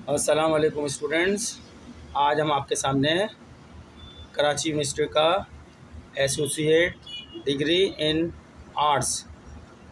अस्सलाम वालेकुम स्टूडेंट्स। आज हम आपके सामने कराची यूनिवर्सिटी का एसोसिएट डिग्री इन आर्ट्स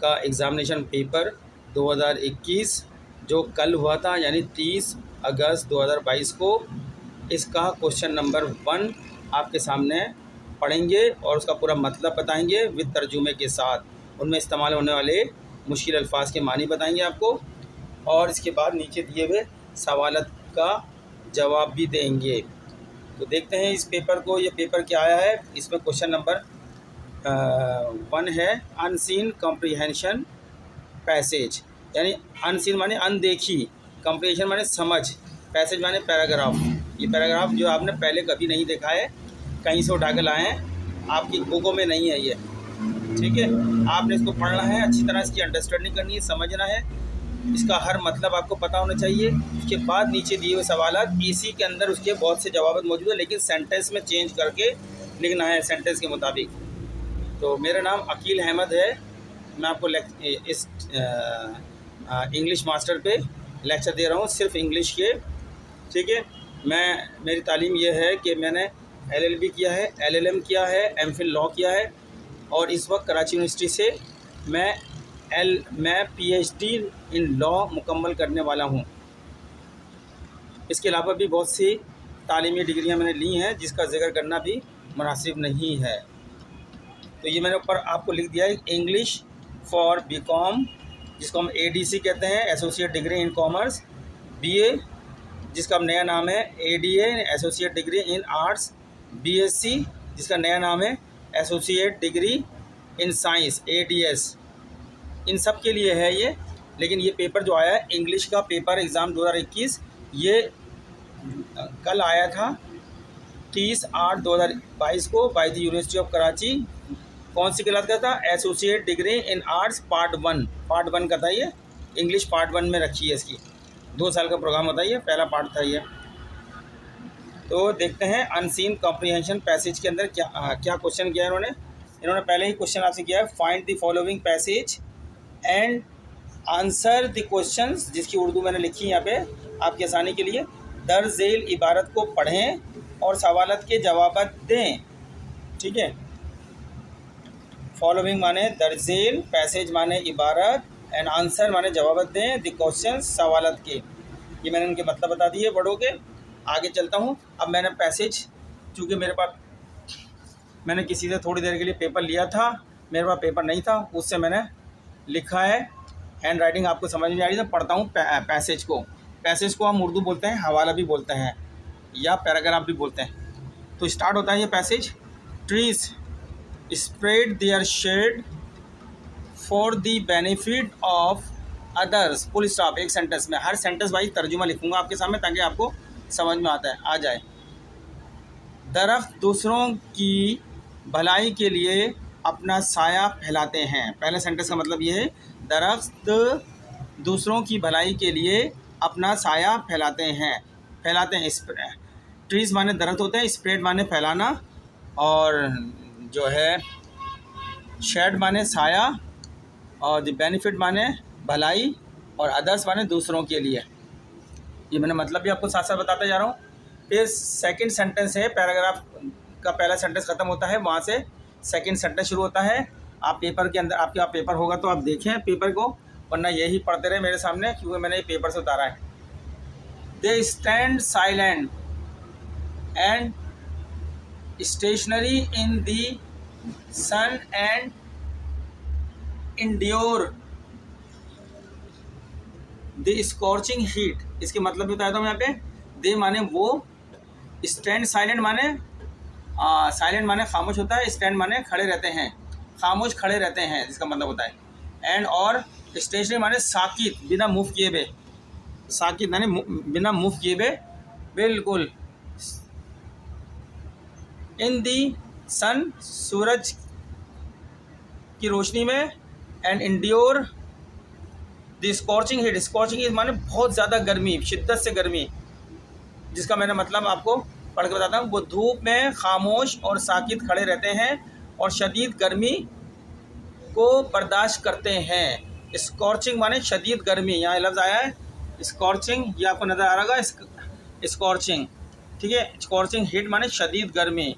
का एग्ज़ामिनेशन पेपर 2021 जो कल हुआ था यानी 30 अगस्त 2022 को, इसका क्वेश्चन नंबर 1 आपके सामने पढ़ेंगे और उसका पूरा मतलब बताएंगे विद तर्जुमे के साथ। उनमें इस्तेमाल होने वाले मुश्किल अल्फाज के मानी बताएंगे आपको, और इसके बाद नीचे दिए हुए सवालत का जवाब भी देंगे। तो देखते हैं इस पेपर को। ये पेपर क्या आया है, इसमें क्वेश्चन नंबर 1 है अनसीन कॉम्प्रीहेंशन पैसेज, यानी अनसीन माने अनदेखी, कॉम्प्रीहेंशन माने समझ, पैसेज माने पैराग्राफ। ये पैराग्राफ जो आपने पहले कभी नहीं देखा है, कहीं से उठा के लाए हैं, आपकी बुकों में नहीं है ये, ठीक है। आपने इसको पढ़ना है, अच्छी तरह इसकी अंडरस्टैंडिंग करनी है, समझना है, इसका हर मतलब आपको पता होना चाहिए। उसके बाद नीचे दिए हुए सवालात, इसी के अंदर उसके बहुत से जवाब मौजूद है, लेकिन सेंटेंस में चेंज करके लिखना है सेंटेंस के मुताबिक। तो मेरा नाम अकील अहमद है, मैं आपको इस इंग्लिश मास्टर पे लेक्चर दे रहा हूँ, सिर्फ इंग्लिश के, ठीक है। मेरी तालीम यह है कि मैंने LLB किया है, LLM किया है, MPhil लॉ किया है, और इस वक्त कराची यूनिवर्सिटी से मैं PhD इन लॉ मुकम्मल करने वाला हूँ। इसके अलावा भी बहुत सी तालीमी डिग्रियाँ मैंने ली हैं, जिसका जिक्र करना भी मुनासिब नहीं है। तो ये मैंने ऊपर आपको लिख दिया है, इंग्लिश फॉर BCom, जिसको हम ADC कहते हैं, associate degree in commerce, BA जिसका नया नाम है ADA, associate degree in arts, BSc जिसका नया नाम है associate degree in science, ADS। इन सब के लिए है ये। लेकिन ये पेपर जो आया है इंग्लिश का पेपर एग्ज़ाम 2021, ये कल आया था 30/8/2022 को by the university of Karachi. कौन सी क्लास का था? Associate degree in arts part 1 का था ये। इंग्लिश पार्ट 1 में रखी है इसकी, 2 साल का प्रोग्राम होता है ये, पहला पार्ट था ये। तो देखते हैं अनसीन कॉम्प्रीहेंशन पैसेज के अंदर क्या क्वेश्चन किया है इन्होंने पहले ही क्वेश्चन आपसे किया है, find the following passage and answer the questions, जिसकी उर्दू मैंने लिखी है यहाँ पे आपकी आसानी के लिए। दर्ज झेल इबारत को पढ़ें और सवालत के जवाब दें, ठीक है। फॉलोइंग माने दर्ज झेल, पैसेज माने इबारत, एंड आंसर माने जवाब दें द क्वेश्चंस, सवालत के। ये मैंने उनके मतलब बता दिए वर्डों के। आगे चलता हूँ। अब मैंने पैसेज, चूँकि मैंने किसी से थोड़ी देर के लिए पेपर लिया था, मेरे पास पेपर नहीं था, उससे मैंने लिखा है। हैंड राइटिंग आपको समझ में आ रही है, तो पढ़ता हूँ पैसेज को हम उर्दू बोलते हैं, हवाला भी बोलते हैं या पैराग्राफ भी बोलते हैं। तो स्टार्ट होता है ये passage, trees spread their shade for the benefit of others, full stop, एक सेंटेंस में। हर सेंटेंस वाइज तर्जुमा लिखूंगा आपके सामने ताकि आपको समझ में आ जाए। दरख्त दूसरों की भलाई के लिए अपना साया फैलाते हैं। पहले सेंटेंस का मतलब ये है, दरख्त दूसरों की भलाई के लिए अपना साया फैलाते हैं। ट्रीज माने दरख्त होते हैं, स्प्रेड माने फैलाना, और जो है शेड माने साया, और द बेनिफिट माने भलाई, और अदर्स माने दूसरों के लिए। ये मैंने मतलब भी आपको साथ साथ बताते जा रहा हूँ। फिर सेकंड सेंटेंस है, पैराग्राफ का पहला सेंटेंस ख़त्म होता है, वहाँ से सेकंड सेंटेंस शुरू होता है। आप पेपर के अंदर, आपके यहाँ पेपर होगा तो आप देखें पेपर को, वरना यही पढ़ते रहे मेरे सामने, क्योंकि मैंने ये पेपर से उतारा है। They stand silent and stationary in the sun and endure the scorching heat. इसके मतलब भी बताया था मैं यहाँ पे। दे माने वो, स्टैंड साइलेंट माने साइलेंट माने खामोश होता है, स्टैंड माने खड़े रहते हैं, खामोश खड़े रहते हैं, इसका मतलब होता है। एंड और स्टेशनरी माने साकित, बिना मूव किए हुए, साकित माने बिना मूव किए हुए, बिल्कुल। इन दी सन, सूरज की रोशनी में, and endure the scorching heat, scorching heat माने बहुत ज़्यादा गर्मी, शिद्दत से गर्मी, जिसका मैंने मतलब आपको पढ़ के बताता हूँ। वो धूप में खामोश और साकित खड़े रहते हैं और शदीद गर्मी को बर्दाश्त करते हैं। स्कॉर्चिंग माने शदीद गर्मी, यहाँ लफ्ज़ आया है स्कॉर्चिंग, ये आपको नज़र आ रहा होगा, स्कॉर्चिंग, ठीक है। स्कॉर्चिंग हीट माने शदीद गर्मी।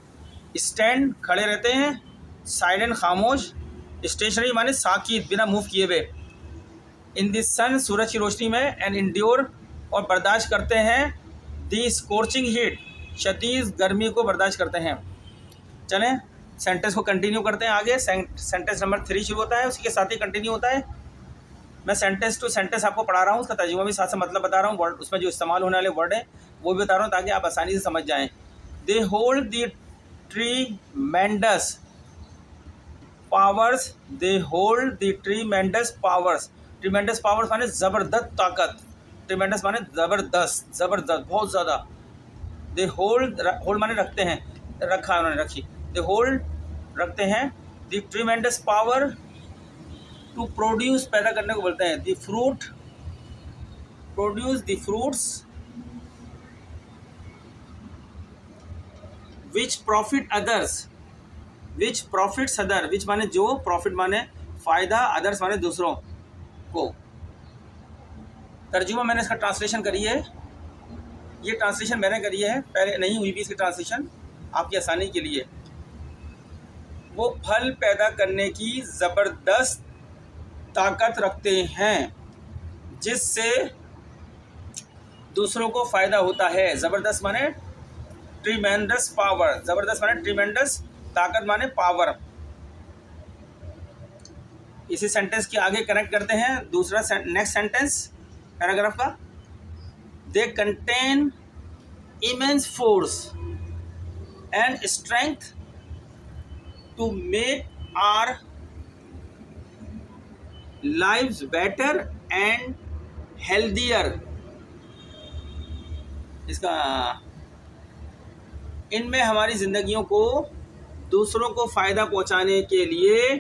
स्टैंड, खड़े रहते हैं। साइलेंट, खामोश। स्टेशनरी माने साकित, बिना मूव किए हुए। इन दिस सन, सूरज की रोशनी में। एंड इंड्योर, और बर्दाश्त करते हैं। दी स्कॉर्चिंग हीट, शदीद गर्मी को बर्दाश्त करते हैं। चलें सेंटेंस को कंटिन्यू करते हैं आगे। सेंटेंस नंबर 3 शुरू होता है, उसी के साथ ही कंटिन्यू होता है। मैं सेंटेंस टू सेंटेंस आपको पढ़ा रहा हूँ, उसका तर्जुमा भी साथ से मतलब बता रहा हूँ, वर्ड उसमें जो इस्तेमाल होने वाले वर्ड है वो भी बता रहा हूँ, ताकि आप आसानी से समझ जाएं। They hold the tremendous powers, they hold the tremendous powers. Tremendous powers माने ज़बरदस्त ताकत। ट्रीमेंडस माने ज़बरदस्त, ज़बरदस्त, बहुत ज़्यादा। दे होल्ड, होल्ड माने रखते हैं, रखा है उन्होंने, रखी। दे होल्ड, रखते हैं। The tremendous power to produce, पैदा करने को बोलते हैं। The fruit, produce the fruits which profit others, which profits other, which माने जो, प्रॉफिट माने फ़ायदा, अदर्स माने दूसरों को। तर्जुमा मैंने इसका ट्रांसलेशन करी है, ये ट्रांसलेशन मैंने करी है, पहले नहीं हुई भी इसकी ट्रांसलेशन, आपकी आसानी के लिए। वो फल पैदा करने की ज़बरदस्त ताकत रखते हैं, जिससे दूसरों को फ़ायदा होता है। ज़बरदस्त माने ट्रीमेंडस पावर, ज़बरदस्त माने ट्रीमेंडस, ताकत माने पावर। इसी सेंटेंस के आगे कनेक्ट करते हैं दूसरा नेक्स्ट सेंटेंस पैराग्राफ का। They contain immense force and strength to make our lives better and healthier. इसका, इनमें हमारी ज़िंदगियों को दूसरों को फ़ायदा पहुंचाने के लिए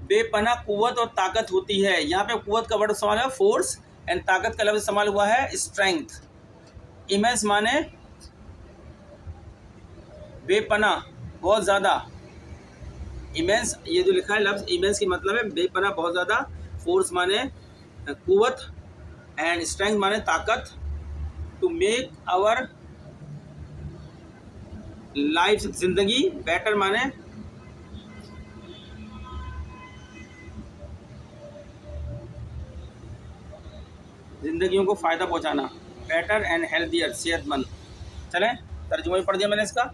बेपनाह कुव्वत और ताकत होती है। यहाँ पे कुव्वत का वर्ड इस्तेमाल है फोर्स, एंड ताकत का लफ्ज़ इस्तेमाल हुआ है स्ट्रेंथ। इमेंस माने बेपनाह, बहुत ज़्यादा। इमेंस, ये जो लिखा है लफ्ज़ इमेंस की मतलब है बेपनाह, बहुत ज़्यादा। फोर्स माने कुव्वत, एंड स्ट्रेंथ माने ताकत। टू मेक आवर लाइफ, जिंदगी। बेटर माने जिंदगियों को फ़ायदा पहुंचाना। बेटर एंड हेल्दियर, सेहतमंद। चलें तर्जुमा भी पढ़ दिया मैंने इसका,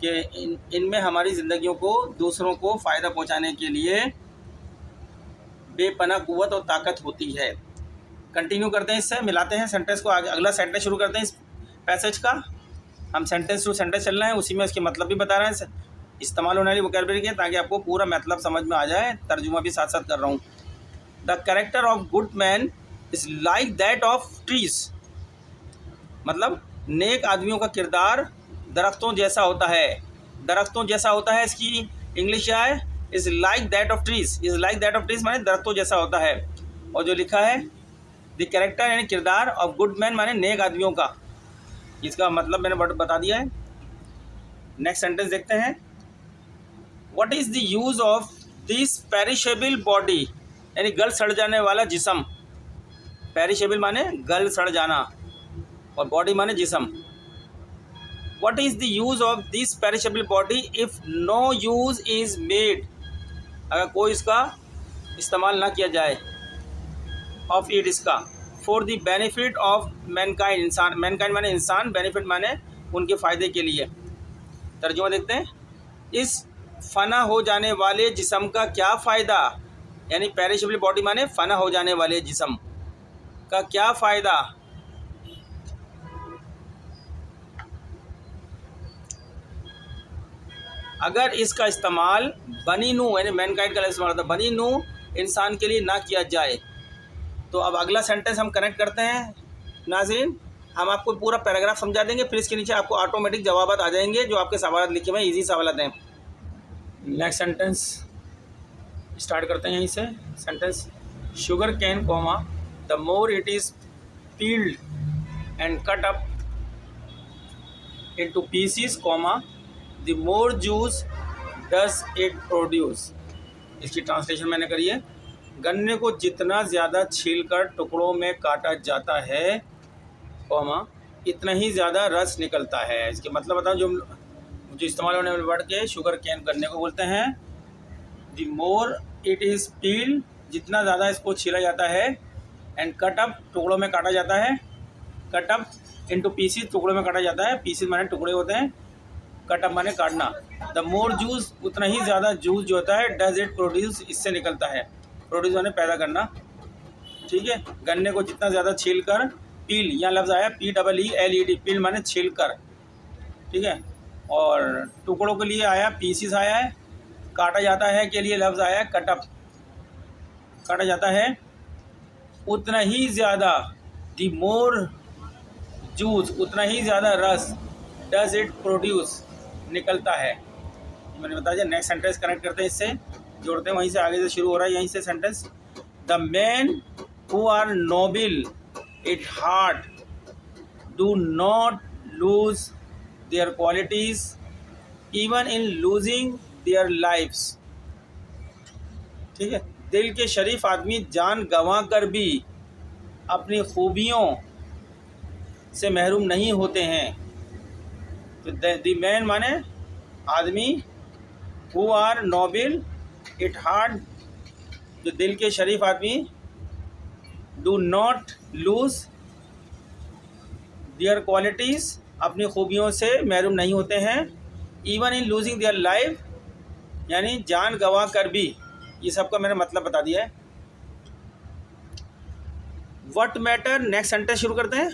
कि इनमें हमारी ज़िंदगियों को दूसरों को फ़ायदा पहुंचाने के लिए बेपनाह कुव्वत और ताकत होती है। कंटिन्यू करते हैं, इससे मिलाते हैं सेंटेंस को आगे। अगला सेंटेंस शुरू करते हैं इस पैसेज का। हम सेंटेंस टू सेंटेंस चल रहे हैं, उसी में इसके मतलब भी बता रहे हैं, इस्तेमाल होने वाली वोकैबुलरी के, ताकि आपको पूरा मतलब समझ में आ जाए। तर्जुमा भी साथ साथ कर रहा हूँ। The character of good man is like that of trees, मतलब नेक आदमियों का किरदार दरख्तों जैसा होता है। दरख्तों जैसा होता है, इसकी इंग्लिश क्या है? Is like that of trees. Is like that of trees माने दरख्तों जैसा होता है। और जो लिखा है द कैरेक्टर यानी किरदार, ऑफ गुड मैन माने नेक आदमियों का, इसका मतलब मैंने बता दिया है। नेक्स्ट सेंटेंस देखते हैं। What is the use of this perishable body, यानी गल सड़ जाने वाला जिस्म। पेरिशेबल माने गल सड़ जाना, और बॉडी माने जिस्म। What is the use of this perishable body if no use is made, अगर कोई इसका इस्तेमाल ना किया जाए, ऑफ इट, इसका, for the benefit of mankind, इंसान। मैनकाइंड माने इंसान, बेनिफिट माने उनके फ़ायदे के लिए। तर्जुमा देखते हैं। इस फना हो जाने वाले जिस्म का क्या फ़ायदा, यानी पेरिशेबल बॉडी माने फना हो जाने वाले जिस्म का क्या फ़ायदा। अगर इसका इस्तेमाल बनी नू, यानी मैनकाइंड का इस्तेमाल होता है, बनी नू इंसान के लिए ना किया जाए। तो अब अगला सेंटेंस हम कनेक्ट करते हैं नाज़रीन। हम आपको पूरा पैराग्राफ समझा देंगे, फिर इसके नीचे आपको ऑटोमेटिक जवाब आ जाएंगे जो आपके सवाल लिखे हुए हैं, ईजी सवाल हैं। नेक्स्ट सेंटेंस स्टार्ट करते हैं यहीं से। Sentence, sugar cane comma the more it is peeled and cut up into pieces comma the more juice does it produce. इसकी ट्रांसलेशन मैंने करी है। गन्ने को जितना ज़्यादा छीलकर टुकड़ों में काटा जाता है कॉमा इतना ही ज़्यादा रस निकलता है। इसके मतलब बताओ, जो इस्तेमाल होने वाले वर्ड के शुगर कैन गन्ने को बोलते हैं। द मोर इट इज़ पील, जितना ज़्यादा इसको छीला जाता है, एंड कट अप, टुकड़ों में काटा जाता है, कट अप इनटू पीसीज, टुकड़ों में काटा जाता है, पीसीज माने टुकड़े होते हैं, कट अप माने काटना। द मोर जूस, उतना ही ज़्यादा जूस जो होता है, डज इट प्रोड्यूस, इससे निकलता है। प्रोड्यूस माने पैदा करना, ठीक है। गन्ने को जितना ज़्यादा छील कर, पील, यहाँ लफ्ज़ आया PEELED, पील माने छील कर, ठीक है। और टुकड़ों के लिए आया पीसीस आया है, काटा जाता है के लिए लफ्ज़ आया है कट अप, काटा जाता है। उतना ही ज़्यादा, द मोर जूस, उतना ही ज़्यादा रस, डज इट प्रोड्यूस, निकलता है। मैंने बताया। नेक्स्ट सेंटेंस कनेक्ट करते हैं, इससे जोड़ते हैं, वहीं से आगे से शुरू हो रहा है, यहीं से sentence. The man who are noble at heart do not lose their qualities even in losing their lives, ठीक है। दिल के शरीफ आदमी जान गंवा कर भी अपनी खूबियों से महरूम नहीं होते हैं। तो द मैन माने आदमी, who are noble at heart, जो दिल के शरीफ आदमी, do not lose their qualities, अपनी खूबियों से महरूम नहीं होते हैं। Even in losing their life, यानी जान गंवा कर भी। ये सबका मैंने मतलब बता दिया है। व्हाट मैटर, नेक्स्ट सेंटेंस शुरू करते हैं।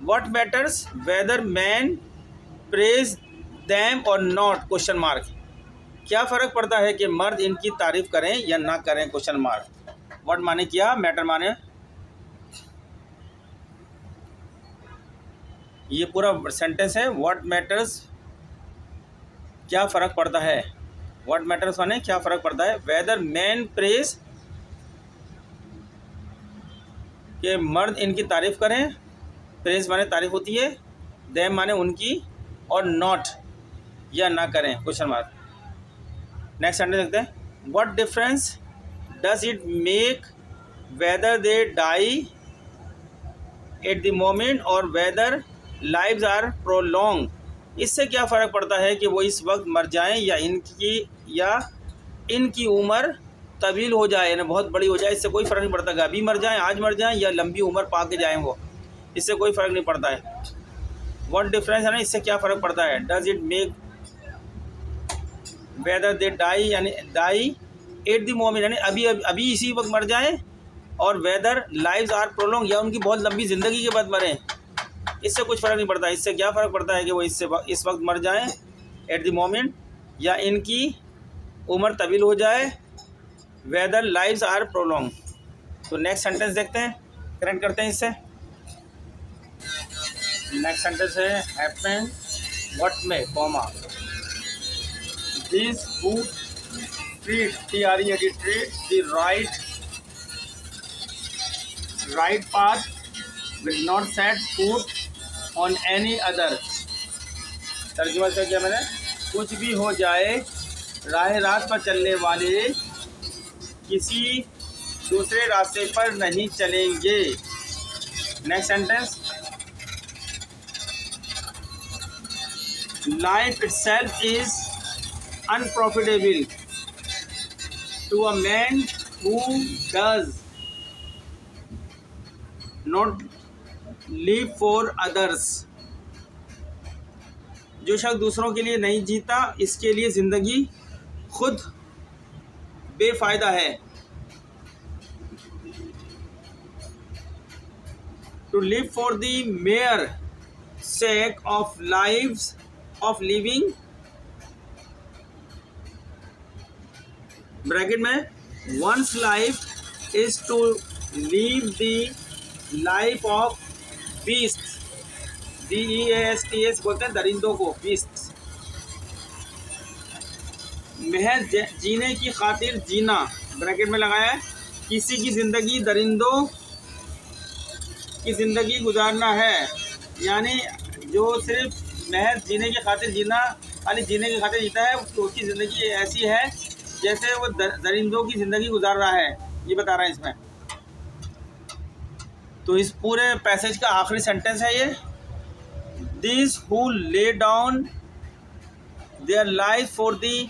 What matters whether man praise them or not, question mark. क्या फ़र्क पड़ता है कि मर्द इनकी तारीफ़ करें या ना करें, क्वेश्चन मार्क। व्हाट माने क्या, मैटर माने, ये पूरा सेंटेंस है। व्हाट मैटर्स, क्या फ़र्क पड़ता है। व्हाट मैटर्स माने क्या फ़र्क पड़ता है। वेदर मैन प्रेज, कि मर्द इनकी तारीफ़ करें, प्रेज माने तारीफ़ होती है, देम माने उनकी, और नॉट या ना करें, क्वेश्चन मार्क। नेक्स्ट सेंटेंस देखते हैं। What difference does it make whether they die at the moment or whether lives are prolong, इससे क्या फ़र्क पड़ता है कि वो इस वक्त मर जाएं या इनकी उम्र तवील हो जाए, यानी बहुत बड़ी हो जाए, इससे कोई फ़र्क नहीं पड़ता कि अभी मर जाएं, आज मर जाएं, या लंबी उम्र पा के जाएँ वो, इससे कोई फ़र्क नहीं पड़ता है। व्हाट डिफरेंस है ना, इससे क्या फ़र्क पड़ता है। Does it make whether they die, यानी डाई एट द मोमेंट, यानी अभी इसी वक्त मर जाएं, और वेदर लाइव्स आर प्रोलॉन्ग, या उनकी बहुत लंबी ज़िंदगी के बाद मरें, इससे कुछ फ़र्क नहीं पड़ता। इससे क्या फ़र्क पड़ता है कि वो इस वक्त मर जाएं एट द मोमेंट, या इनकी उम्र तवील हो जाए, वेदर लाइव्स आर प्रोलॉन्ग। तो नेक्स्ट सेंटेंस देखते हैं, करेक्ट करते हैं इससे। नेक्स्ट सेंटेंस है हैपन व्हाट में comma this who treat TREAT treat the right path will not set foot on any other. तर्जुमा से क्या मैंने, कुछ भी हो जाए राह रात पर चलने वाले किसी दूसरे रास्ते पर नहीं चलेंगे। Next sentence, life itself is unprofitable to a man who does not live for others, जो शख्स दूसरों के लिए नहीं जीता, इसके लिए ज़िंदगी खुद बेफ़ायदा है। To live for the mere sake of living, bracket में one's life is to live the life of beasts, beasts बोलते हैं दरिंदों को, beasts। महज जीने की खातिर जीना, ब्रैकेट में लगाया है, किसी की ज़िंदगी दरिंदों की ज़िंदगी गुजारना है, यानी जो सिर्फ महज जीने की खातिर जीना, खाली जीने की खातिर जीता है, तो उसकी ज़िंदगी ऐसी है जैसे वो दरिंदों की ज़िंदगी गुजार रहा है। ये बता रहे हैं इसमें। तो इस पूरे पैसेज का आखिरी सेंटेंस है ये, this who lay down their life for the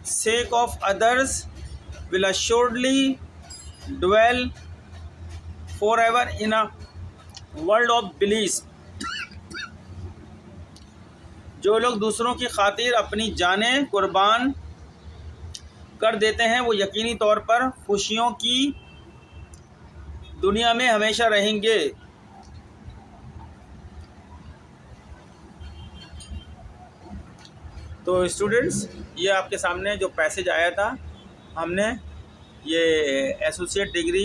sake of others will assuredly dwell forever in a world of bliss। जो लोग दूसरों की खातिर अपनी जानें कुर्बान कर देते हैं वो यकीनी तौर पर खुशियों की दुनिया में हमेशा रहेंगे। तो स्टूडेंट्स, ये आपके सामने जो पैसेज आया था, हमने ये एसोसिएट डिग्री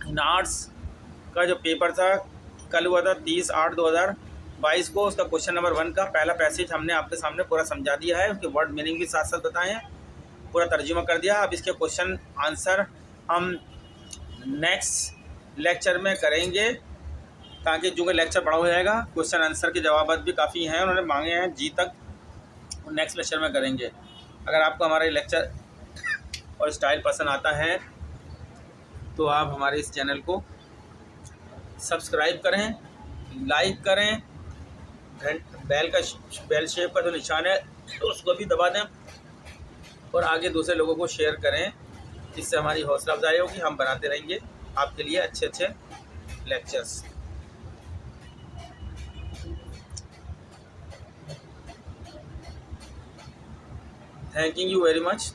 इन आर्ट्स का जो पेपर था कल हुआ था 30/8/2022 को, उसका क्वेश्चन नंबर 1 का पहला पैसेज हमने आपके सामने पूरा समझा दिया है, उसके वर्ड मीनिंग भी साथ साथ बताए हैं, पूरा तर्जुमा कर दिया। अब इसके क्वेश्चन आंसर हम नेक्स्ट लेक्चर में करेंगे, ताकि जो लेक्चर बड़ा हो जाएगा, क्वेश्चन आंसर के जवाब भी काफ़ी हैं, उन्होंने मांगे हैं जी तक, नेक्स्ट लेक्चर में करेंगे। अगर आपको हमारा लेक्चर और स्टाइल पसंद आता है तो आप हमारे इस चैनल को सब्सक्राइब करें, लाइक करें, बेल शेप का जो निशान है उसको भी दबा दें और आगे दूसरे लोगों को शेयर करें। इससे हमारी हौसला अफजाई होगी, हम बनाते रहेंगे आपके लिए अच्छे अच्छे lectures. Thank you very much.